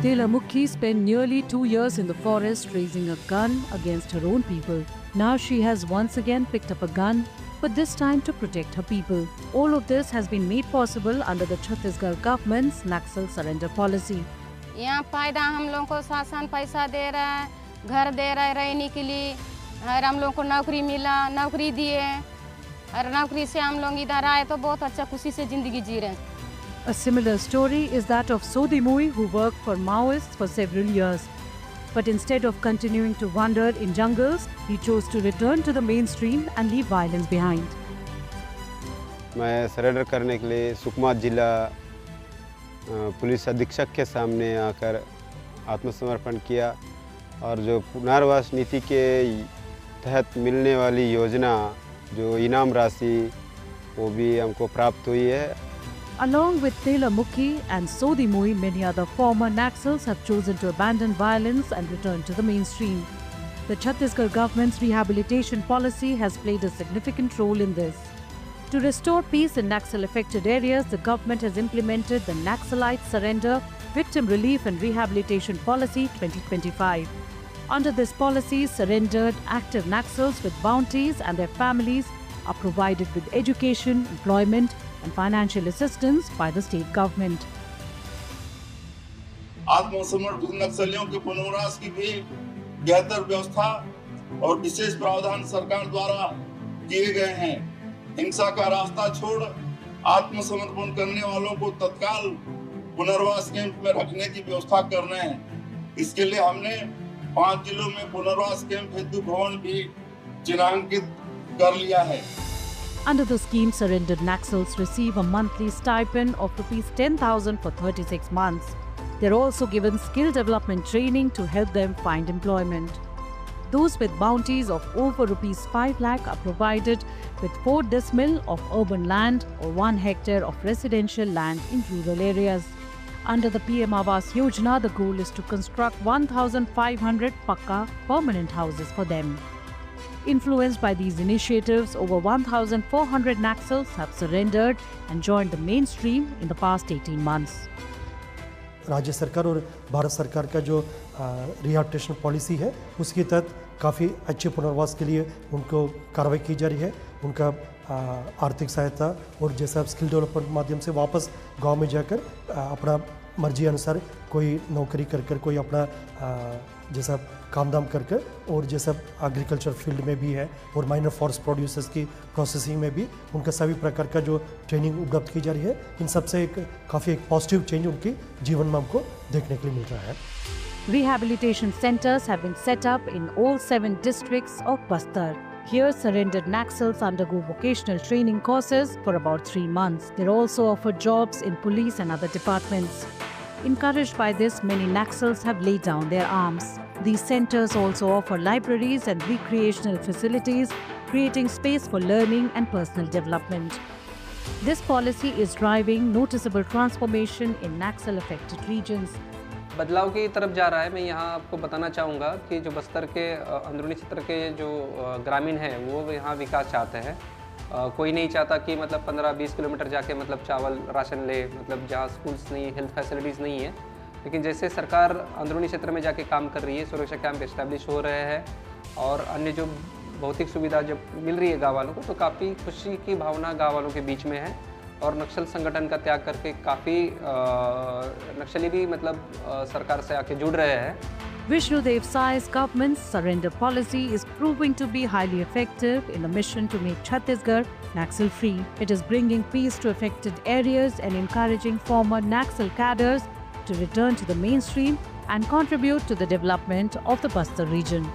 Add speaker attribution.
Speaker 1: Tela Mukhi spent nearly 2 years in the forest raising a gun against her own people. Now she has once again picked up a gun, but this time to protect her people. All of this has been made possible under the Chhattisgarh government's Naxal surrender policy.
Speaker 2: यहाँ फायदा हम लोगों को शासन पैसा दे रहा है, घर दे रहा है रहने के लिए, और हम लोगों को नौकरी मिला, नौकरी दिए, और नौकरी से हम लोग इधर आए तो बहुत अच्छा खुशी से जिंदगी जी रहे हैं.
Speaker 1: A similar story is that of Sodhi Mui, who worked for Maoists for several years. But instead of continuing to wander in jungles, he chose to return to the mainstream and leave violence behind.
Speaker 3: मैं surrender करने के लिए सुकमा जिला police अधीक्षक के सामने आकर आत्मसमर्पण किया और जो पुनर्वास नीति के तहत मिलने वाली योजना जो इनाम राशि वो भी हमको प्राप्त हुई है.
Speaker 1: Along with Tela Mukhi and Sodhi Mui, many other former Naxals have chosen to abandon violence and return to the mainstream. The Chhattisgarh government's rehabilitation policy has played a significant role in this. To restore peace in Naxal-affected areas, the government has implemented the Naxalite Surrender, Victim Relief and Rehabilitation Policy 2025. Under this policy, surrendered active Naxals with bounties and their families are provided with education, employment and financial assistance by the state government.
Speaker 4: आत्मसमर्पित नक्सलियों के पुनर्वास की भी बेहतर व्यवस्था और विशेष प्रावधान सरकार द्वारा किए गए हैं. हिंसा का रास्ता छोड़ आत्मसमर्पण करने वालों को तत्काल पुनर्वास कैंप में रखने की व्यवस्था करना है. इसके लिए हमने 5 जिलों में पुनर्वास कैंप हेतु भवन भी चिन्हांकित कर लिया है.
Speaker 1: Under the scheme, surrendered Naxals receive a monthly stipend of Rs 10,000 for 36 months. They're also given skill development training to help them find employment. Those with bounties of over Rs 5 lakh are provided with 4 decimal of urban land or 1 hectare of residential land in rural areas. Under the PM Awas Yojana, the goal is to construct 1,500 Pakka permanent houses for them. Influenced by these initiatives, over 1,400 Naxals have surrendered and joined the mainstream in the past 18 months.
Speaker 5: राज्य सरकार और भारत सरकार का जो rehabilitation policy है उसके तहत काफ़ी अच्छे पुनर्वास के लिए उनको कार्रवाई की जा रही है. उनका आर्थिक सहायता और जैसा स्किल डेवलपमेंट माध्यम से वापस गांव में जाकर अपना मर्जी अनुसार कोई नौकरी कर कोई अपना जैसा काम दाम कर और जैसा एग्रीकल्चर फील्ड में भी है और माइनर फॉरेस्ट प्रोड्यूसर्स की प्रोसेसिंग में भी उनका सभी प्रकार का जो ट्रेनिंग उपलब्ध की जा रही है. इन सबसे काफ़ी एक पॉजिटिव चेंज उनकी जीवन में हमको देखने के लिए मिल रहा है.
Speaker 1: Rehabilitation centers have been set up in all 7 districts of Bastar. Here, surrendered Naxals undergo vocational training courses for about 3 months. They're also offered jobs in police and other departments. Encouraged by this, many Naxals have laid down their arms. These centers also offer libraries and recreational facilities, creating space for learning and personal development. This policy is driving noticeable transformation in Naxal-affected regions.
Speaker 6: बदलाव की तरफ जा रहा है. मैं यहाँ आपको बताना चाहूँगा कि जो बस्तर के अंदरूनी क्षेत्र के जो ग्रामीण हैं वो यहाँ विकास चाहते हैं. कोई नहीं चाहता कि मतलब 15-20 किलोमीटर जाके मतलब चावल राशन ले, मतलब जहाँ स्कूल्स नहीं, हेल्थ फैसिलिटीज़ नहीं है. लेकिन जैसे सरकार अंदरूनी क्षेत्र में जाके काम कर रही है, सुरक्षा कैंप इस्टेब्लिश हो रहे हैं और अन्य जो भौतिक सुविधा जब मिल रही है गाँव वालों को, तो काफ़ी खुशी की भावना गाँव वालों के बीच में है. और नक्सल संगठन का त्याग करके काफ़ी नक्सली भी मतलब सरकार से आके जुड़ रहे हैं.
Speaker 1: Vishnu Dev Sai's government's surrender policy is proving to be highly effective in the mission to make Chhattisgarh Naxal free. It is bringing peace to affected areas and encouraging former Naxal cadres to return to the mainstream and contribute to the development of the Bastar region.